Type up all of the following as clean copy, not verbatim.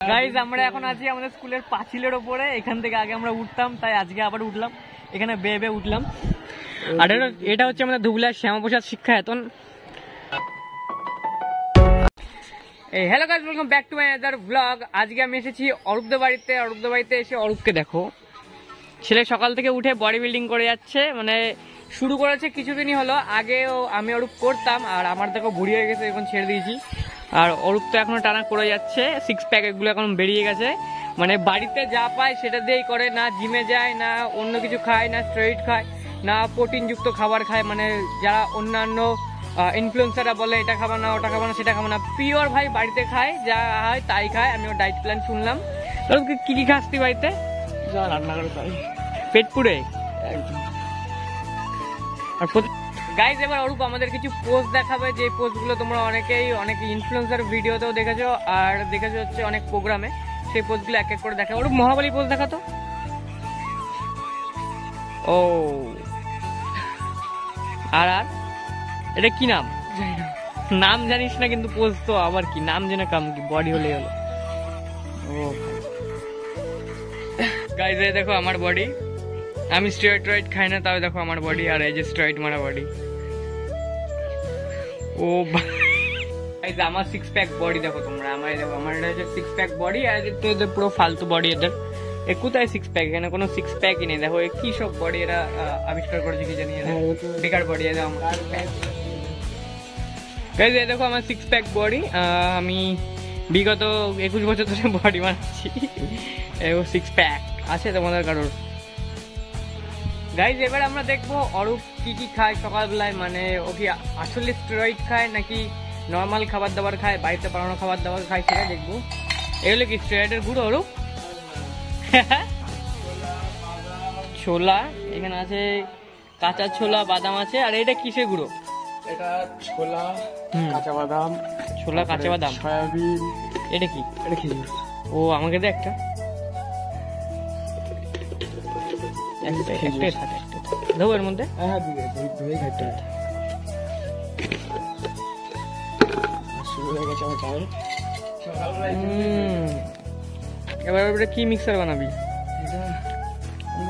Guys আমরা এখন আছি আমাদের স্কুলের পাঁচিলের ওপরে, এখান থেকে আগে আমরা উঠতাম, তাই আজকে আবার উঠলাম, এখানে বেয়ে উঠলাম। আর এটা হচ্ছে আমাদের ধুবুলিয়ার Shyamaprasad Shikshayatan. Hello guys, welcome back to my other blog. আজকে আমি এসেছি অরূপদের বাড়িতে। অরূপদের বাড়িতে এসে অরূপকে দেখো, ছেলে সকাল থেকে উঠে বডি বিল্ডিং করে যাচ্ছে, মানে শুরু করেছে কিছুদিনই হলো। আগেও আমি অরূপ করতাম, আর আমার দেখো ভুড়ি হয়ে গেছে, এখন ছেড়ে দিয়েছি। আর অরূপ তো এখনো টানা করে যাচ্ছে, সিক্স প্যাক এগুলো এখন বেরিয়ে গেছে। মানে বাড়িতে যা পায় সেটা দিয়েই করে, না জিমে যায়, না অন্য কিছু খায়, না স্টেরয়েড খায়, না প্রোটিনযুক্ত খাবার খায়। মানে যারা অন্যান্য ইনফ্লুয়েন্সাররা বলে এটা খাবো না, ওটা খাবো না, সেটা খাবো না, পিওর ভাই বাড়িতে খায়, যা হয় তাই খায়। আমি ওর ডায়েট প্ল্যান শুনলাম। কি কি খাস তুই বাড়িতে? যা রান্না করে তাই, পেট পুরে। আর গাইজ এবার অরূপ আমাদের কিছু পোস্ট দেখাবে, যে পোস্টগুলো তোমরা অনেক ইনফ্লুয়েন্সার ভিডিওতেও দেখেছো, আর দেখেছো হচ্ছে অনেক প্রোগ্রামে। সেই পোস্টগুলো এক এক করে দেখা। অরূপ মহাবলী পোস্ট দেখাতো। ও আর আর এটা কি নাম? নাম জানিস না কিন্তু পোস্ট তো আবার কি নাম জেনে কাম কি, বডি হলেই হলো। ও গাইজ এই দেখো আমার বডি। আমি স্টেরয়েড খাই না, তাও দেখো আমার বডি, আর এই যে স্টেরয়েড মারা বডি। ও গাইজ আমার সিক্স প্যাক বডি দেখো তোমরা। আমার দেখো, আমার এটা হচ্ছে সিক্স প্যাক বডি, আর এদের পুরো ফালতু বডি এদের। এ কোথায় সিক্স প্যাক? এখানে কোনো সিক্স প্যাকই নেই। দেখো কি সব বডি এরা আবিষ্কার করেছে কি জানি, বেকার বডি। এদের আমার গাইজ এই দেখো আমার সিক্স প্যাক বডি। আমি বিগত 21 বছর ধরে বডি বানাচ্ছি। সিক্স প্যাক আছে তোমাদের কারোর? গাইজ এবার আমরা দেখবো অরূপ কি কি খায় সকালবেলায়। মানে ও কি আসলে স্টেরয়েড খায় নাকি নর্মাল খাবার দাবার খায়, বাড়িতে বানানো খাবার দাবার খায়, সেটা দেখবো। এগুলো কি স্টেরয়েডের গুঁড়ো অরূপ? ছোলা এখানে আছে, কাঁচা ছোলা, বাদাম আছে। আর এটা কিসের গুঁড়ো? এটা ছোলা, কাঁচা বাদাম। ছোলা, কাঁচা বাদাম, সয়াবিন। এটা কি? এটা কি? ও আমাকে দে একটা। দেবো এর মধ্যে? হ্যাঁ ধুয়ে খাইতে শুরু হয়ে গেছে আমার চাই। এবার কি মিক্সার বানাবি?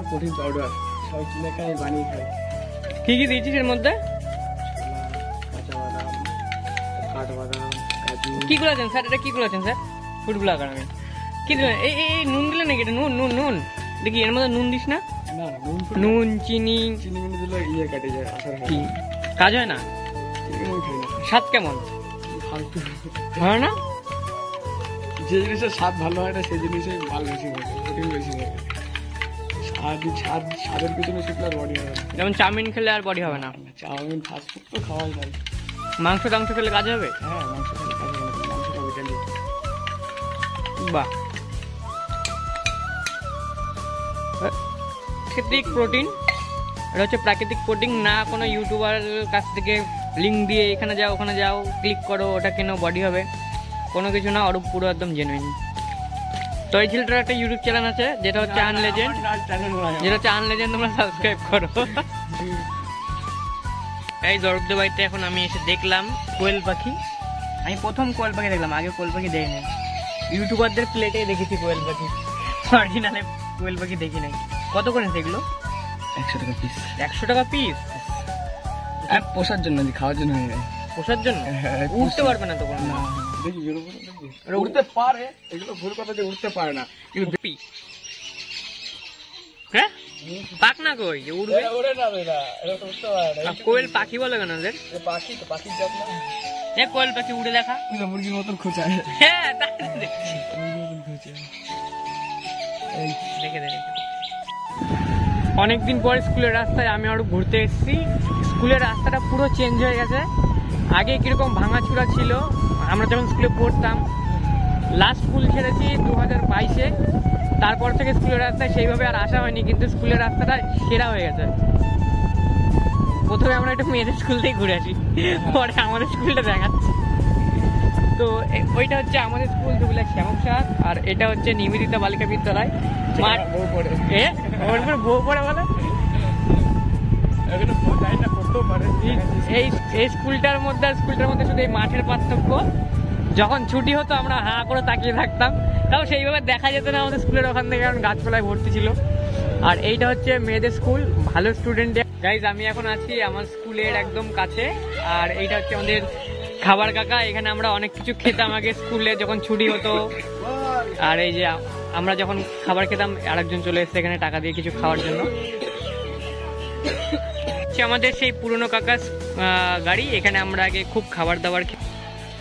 প্রোটিন পাউডার সব কিনে খাই, বানিয়ে খাই। কি কি দিয়েছিস এর মধ্যে? কাঁচা বাদাম, কাঠবাদাম, কাজু। কি গুলো আছেন স্যার? এটা কি গুলো আছেন স্যার? ফুড ব্লগার আমি। কি দিলেন? এই নুন দিলেন নাকি? এটা নুন নুন নুন দেখি, এর মধ্যে নুন দিস না? নুন চিনি মিনি দিলে ইয়ে কাটে যায়, আসার কি কাজ হয় না? স্বাদ কেমন হয় না? যে জিনিসের স্বাদ ভালো হয় না সেই জিনিসে মাল বেশি হয়, প্রোটিন বেশি হয়। স্বাদের পিছনে ছুটলে আর বডি হবে না। যেমন চাউমিন খেলে আর বডি হবে না। চাউমিন ফাস্টফুড তো খাওয়াই যায়। মাংস টাংস খেলে কাজ হবে? হ্যাঁ মাংস খেলে কাজ হবে, মাংসটা ভিটালি। বাহ, প্রাকৃতিক প্রোটিন। এটা হচ্ছে প্রাকৃতিক প্রোটিন, না কোনো ইউটিউবার কাছ থেকে লিঙ্ক দিয়ে এখানে যাও ওখানে যাও ক্লিক করো ওটা কেন বডি হবে, কোনো কিছু না। অরূপ পুরো একদম জেনুইন। তো এই ছেলেটার একটা ইউটিউব চ্যানেল আছে যেটা হচ্ছে আনলেজেন্ড, তোমরা সাবস্ক্রাইব করো। এই অরূপদের বাড়িতে এখন আমি এসে দেখলাম কোয়েল পাখি। আমি প্রথম কোয়েল পাখি দেখলাম, আগে কোয়েল পাখি দেখিনি। ইউটিউবারদের প্লেটে দেখেছি কোয়েল পাখি, অরিজিনালে কোয়েল পাখি দেখি নাই। কত করে সেগুলো? 100 টাকা পিস। 100 টাকা পিস? পোষার জন্য, খাওয়ার জন্য। পোষার জন্য? উঠতে পারবে না তখন? না দেখি উঠতে পারে, এগুলো ভুল কথা যে উঠতে পারে না, কিন্তু হ্যাঁ পাক না কই যে উড়বে? ওরে না এরা তো উঠতে পারে না। কোয়েল পাখি বলে কেন ওদের? পাখি তো পাখির জাত না। এক কোয়েল পাখি উড়ে দেখা, মুরগির মতন খোঁচায়। হ্যাঁ তাই দেখছি, দেখে দেখে। অনেকদিন পরে স্কুলের রাস্তায় আমি আরো ঘুরতে এসেছি। স্কুলের রাস্তাটা পুরো চেঞ্জ হয়ে গেছে। আগে কিরকম ভাঙাচুরা ছিল, আমরা যখন স্কুলে পড়তাম। লাস্ট স্কুল ছেড়েছি 2022-এ, তারপর থেকে স্কুলের রাস্তায় সেইভাবে আর আসা হয়নি, কিন্তু স্কুলের রাস্তাটা সেরা হয়ে গেছে। প্রথমে আমরা একটা মেয়েদের স্কুল থেকে ঘুরে আসি, পরে আমাদের স্কুলটা দেখাচ্ছি। তো ওইটা হচ্ছে আমাদের স্কুল ধুবুলিয়ার শ্যামাপ্রসাদ, আর এটা হচ্ছে নিবেদিতা বালিকা বিদ্যালয়। মাঠ বউ পড়ে বলে এই স্কুলটার মধ্যে শুধু এই মাঠের পার্থক্য। যখন ছুটি হতো আমরা হা করে তাকিয়ে থাকতাম, তাও সেইভাবে দেখা যেত না আমাদের স্কুলের ওখান থেকে, কারণ গাছপালায় ভর্তি ছিল। আর এইটা হচ্ছে মেয়েদের স্কুল, ভালো স্টুডেন্ট। গাইজ আমি এখন আছি আমার স্কুলের একদম কাছে, আর এইটা হচ্ছে আমাদের খাবার কাকা। এখানে আমরা অনেক কিছু খেতাম আগে স্কুলে যখন ছুটি হতো। আর এই যে আমরা যখন খাবার খেতাম আরেকজন চলে এসেছে এখানে টাকা দিয়ে কিছু খাওয়ার জন্য। আমাদের সেই পুরনো কাকার গাড়ি, এখানে আমরা আগে খুব খাবার দাবার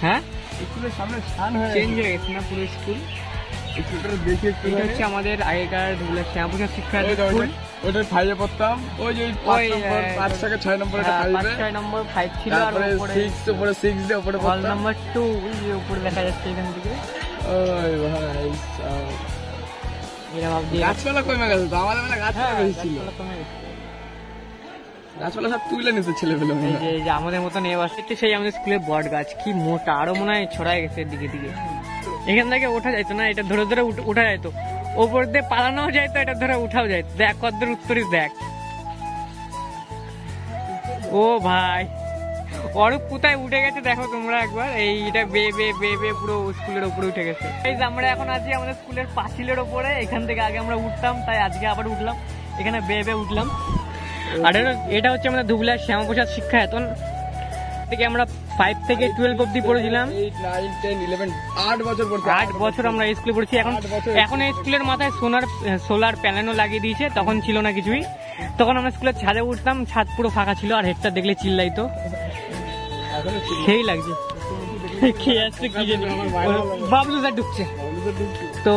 হ্যাঁ স্কুলের সামনে স্থান হয়ে চেঞ্জ হয়ে গেছে না পুরো স্কুল। স্কুলটা দেখে একটু এটা হচ্ছে আমাদের আগেকার শ্যামপুর শিক্ষা স্কুল। ওটা 5 এ পড়তাম, ওই যে 5 থেকে 6 নম্বর এটা 6 নম্বর 5 ছিল, আর উপরে 6 উপরে 6 দিয়ে উপরে হল নাম্বার 2 ওই যে উপরে দেখা যাচ্ছে এখান থেকে। ওই ভাই এরা ভাবছি গাছপালা কমে গেছে তো, আমাদের বেলা গাছপালা বেশি ছিল। গাছপালা সব তুলে নিতে ছেলেপেলে। এই যে আমাদের মতন এবারে সেই আমাদের স্কুলের বট গাছ, কি মোটা, আরো মনে হয় ছড়ায় গেছে দিকে দিকে। এখান থেকে ওঠা যাইতো না, এটা ধরে ধরে উঠা যাইতো, ওপর দিয়ে পালানো যাইতো, এটা ধরে উঠাও যাইতো। দেখ কতদূর উত্তরিস দেখ। ও ভাই অরূপ কোথায় উঠে গেছে দেখো তোমরা একবার, এইটা বে বে বে বে পুরো স্কুলের উপরে উঠে গেছে। এই যে আমরা এখন আছি আমাদের স্কুলের পাঁচিলের ওপরে, এখান থেকে আগে আমরা উঠতাম, তাই আজকে আবার উঠলাম, এখানে বে বে উঠলাম। আর এটা হচ্ছে আমাদের ধুবলার শ্যামাপ্রসাদ শিক্ষায়তন থেকে আমরা 5 থেকে 12 অব্দি পড়েছিলাম। 8 9 10 11 8 বছর পড়ছি, 8 বছর আমরা এই স্কুলে পড়েছি। এখন এই স্কুলের মাথায় সোলার প্যানেলও লাগিয়ে দিয়েছে, তখন ছিল না কিছুই। তখন আমরা স্কুলের ছাদে উঠতাম, ছাদ পুরো ফাঁকা ছিল, আর হেডটা দেখলে চিল্লাইতো, সেই লাগছে। কে আসছে কি জানি, বাবলু স্যার ঢুকছে তো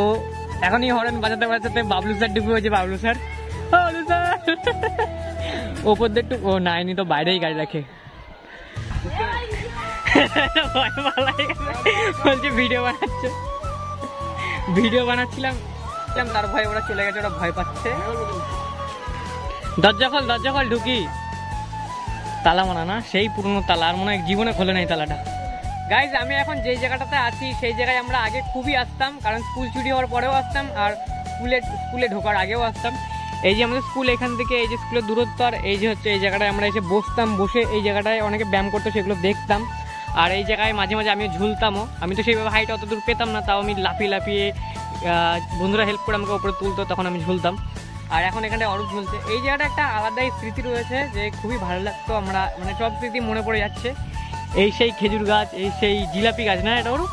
এখনই হরেন বাজাতে বাজাতে বাবলু স্যার ঢুকে হয়েছে। বাবলু স্যার ওপর দিয়ে একটু ও নাইনি তো বাইরেই গাড়ি রাখে, বলছে ভিডিও বানাচ্ছে, ভিডিও বানাচ্ছিলাম তার ভয় ওরা চলে গেছে, ওরা ভয় পাচ্ছে। দরজা খোল ঢুকি। তালা মানা না, সেই পুরনো তালা, আর মনে হয় জীবনে খোলে নাই তালাটা। গাইজ আমি এখন যেই জায়গাটাতে আছি সেই জায়গায় আমরা আগে খুবই আসতাম, কারণ স্কুল ছুটি হওয়ার পরেও আসতাম, আর স্কুলে ঢোকার আগেও আসতাম। এই যে আমাদের স্কুল এখান থেকে, এই যে স্কুলের দূরত্ব, আর এই যে হচ্ছে এই জায়গাটায় আমরা এসে বসতাম, বসে এই জায়গাটায় অনেকে ব্যায়াম করতো সেগুলো দেখতাম। আর এই জায়গায় মাঝে মাঝে আমিও ঝুলতামও। আমি তো সেইভাবে হাইট অত দূর পেতাম না, তাও আমি লাফিয়ে লাফিয়ে বন্ধুরা হেল্প করে আমাকে উপরে তুলতো, তখন আমি ঝুলতাম। আর এখন এখানে অরূপ ঝুলছে। এই জায়গাটা একটা আলাদাই স্মৃতি রয়েছে, যে খুবই ভালো লাগতো। আমরা মানে সব স্মৃতি মনে পড়ে যাচ্ছে। এই সেই খেজুর গাছ, এই সেই জিলাপি গাছ না এটা অরূপ,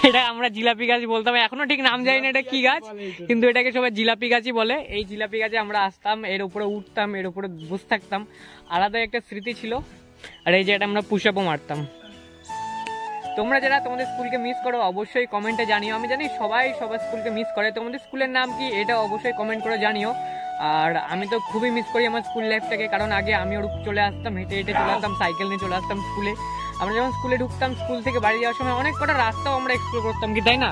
এটা আমরা জিলাপি গাছ বলতাম, এখনো ঠিক নাম জানি না এটা কি গাছ, কিন্তু এটাকে সবাই জিলাপি গাছই বলে। এই জিলাপি গাছে আমরা আসতাম, এর উপরে উঠতাম, এর উপরে বসে থাকতাম, আলাদা একটা স্মৃতি ছিল। আর এই জায়গাটা আমরা পুশ আপও মারতাম। তোমরা যারা তোমাদের স্কুলকে মিস করো অবশ্যই কমেন্টে জানিও। আমি জানি সবাই সবার স্কুলকে মিস করে, তোমাদের স্কুলের নাম কি এটা অবশ্যই কমেন্ট করে জানিও। আর আমি তো খুবই মিস করি আমার স্কুল লাইফটাকে, কারণ আগে আমি ওর চলে আসতাম, হেঁটে হেঁটে চলে আসতাম, সাইকেল নিয়ে চলে আসতাম স্কুলে। আমরা যখন স্কুলে ঢুকতাম, স্কুল থেকে বাড়ি যাওয়ার সময় অনেক কটা রাস্তাও আমরা এক্সপ্লোর করতাম, কি তাই না?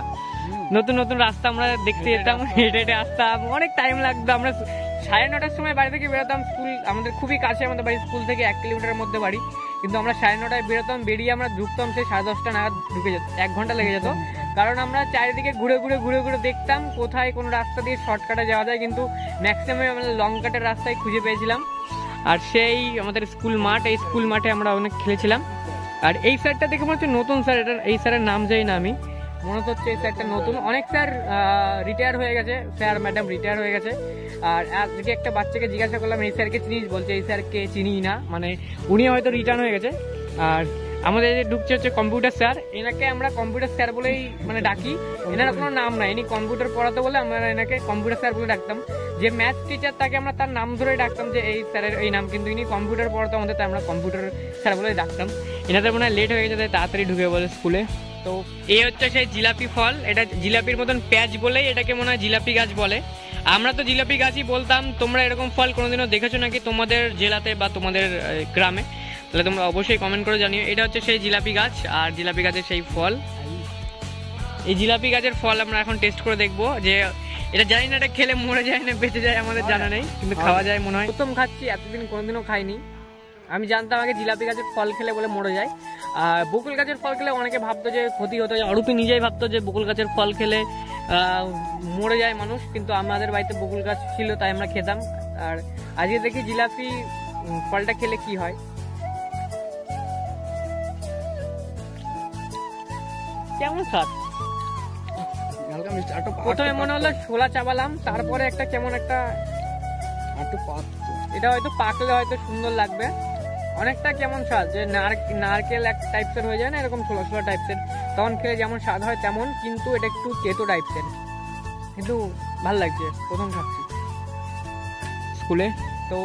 নতুন নতুন রাস্তা আমরা দেখতে যেতাম, হেঁটে হেঁটে আসতাম, অনেক টাইম লাগতো। আমরা 9:30টার সময় বাড়ি থেকে বেরোতাম, স্কুল আমাদের খুবই কাছে, আমাদের বাড়ি স্কুল থেকে 1 কিলোমিটারের মধ্যে বাড়ি, কিন্তু আমরা 9:30টায় বেরোতাম, বেরিয়ে আমরা ঢুকতাম সেই 10:30টা নাগাদ ঢুকে যেত, 1 ঘন্টা লেগে যেত। কারণ আমরা চারিদিকে ঘুরে ঘুরে ঘুরে ঘুরে দেখতাম কোথায় কোন রাস্তা দিয়ে শর্টকাটে যাওয়া যায়, কিন্তু ম্যাক্সিমাম আমরা লং কাটের রাস্তায় খুঁজে পেয়েছিলাম। আর সেই আমাদের স্কুল মাঠ, এই স্কুল মাঠে আমরা অনেক খেলেছিলাম। আর এই স্যারটা দেখে মনে হচ্ছে নতুন স্যার, এটা এই স্যারের নাম জানি না আমি, মনে হচ্ছে এই স্যারটা নতুন। অনেক স্যার রিটায়ার হয়ে গেছে, স্যার ম্যাডাম রিটায়ার হয়ে গেছে। আর আজকে একটা বাচ্চাকে জিজ্ঞাসা করলাম এই স্যারকে চিনিস, বলছে এই স্যারকে চিনি না, মানে উনি হয়তো রিটায়ার হয়ে গেছে। আর আমাদের যে ঢুকছে হচ্ছে কম্পিউটার স্যার, এনাকে আমরা কম্পিউটার স্যার বলেই মানে ডাকি, এনার কোনো নাম নাই, ইনি কম্পিউটার পড়াতে বলে আমরা এনাকে কম্পিউটার স্যার বলে ডাকতাম। যে ম্যাথ টিচার তাকে আমরা তার নাম ধরে ডাকতাম, যে এই স্যারের এই নাম, কিন্তু ইনি কম্পিউটার পড়াতে আমাদের, তাই আমরা কম্পিউটার স্যার বলে ডাকতাম। এনাদের মনে হয় লেট হয়ে গেছে, তাই তাড়াতাড়ি ঢুকে বলে স্কুলে। তো এই হচ্ছে সেই জিলাপি ফল, এটা জিলাপির মতন প্যাচ বলেই এটাকে মনে হয় জিলাপি গাছ বলে। আমরা তো জিলাপি গাছই বলতাম। তোমরা এরকম ফল কোনোদিনও দেখেছো নাকি তোমাদের জেলাতে বা তোমাদের গ্রামে? তাহলে তোমরা অবশ্যই কমেন্ট করে জানিও। এটা হচ্ছে সেই জিলাপি গাছ, আর জিলাপি গাছের সেই ফল। এই জিলাপি গাছের ফল আমরা এখন টেস্ট করে দেখবো, যে এটা জানি না এটা খেলে মরে যায় না বেঁচে যায় আমাদের জানা নেই, কিন্তু খাওয়া যায় মনে হয়। প্রথম খাচ্ছি, এতদিন কোনোদিনও খাইনি। আমি জানতাম আগে জিলাপি গাছের ফল খেলে বলে মরে যায়, আর বকুল গাছের ফল খেলে অনেকে ভাবতো যে ক্ষতি হতো, অরূপী নিজেই ভাবতো যে বকুল গাছের ফল খেলে মরে যায় মানুষ, কিন্তু আমাদের বাড়িতে বকুল গাছ ছিল তাই আমরা খেতাম। আর আজকে দেখি জিলাপি ফলটা খেলে কি হয়। কেমন স্বাদ? হালকা মিষ্টি, একটু প্রথমে মনে হলো ছোলা চাবালাম, তারপরে একটা কেমন একটা, একটু পাত। এটা হয়তো পাকলে হয়তো সুন্দর লাগবে, অনেকটা কেমন স্বাদ, যে নারকেল এক টাইপসের হয়ে যায় না এরকম ছোলা ছোলা টাইপসের, তখন খেলে যেমন স্বাদ হয় তেমন, কিন্তু এটা একটু তেতো টাইপসের, কিন্তু ভালো লাগছে প্রথম খাচ্ছি স্কুলে। তো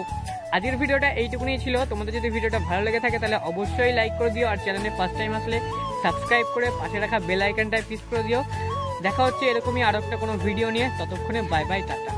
আজকের ভিডিওটা এইটুকুনি ছিল। তোমাদের যদি ভিডিওটা ভালো লেগে থাকে তাহলে অবশ্যই লাইক করে দিও, আর চ্যানেলে ফার্স্ট টাইম আসলে সাবস্ক্রাইব করে পাশে রাখা বেল আইকনটায় প্রেস করে দিও। দেখা হচ্ছে এরকমই আরো একটা কোনো ভিডিও নিয়ে, ততক্ষণে বাই বাই, টাটা।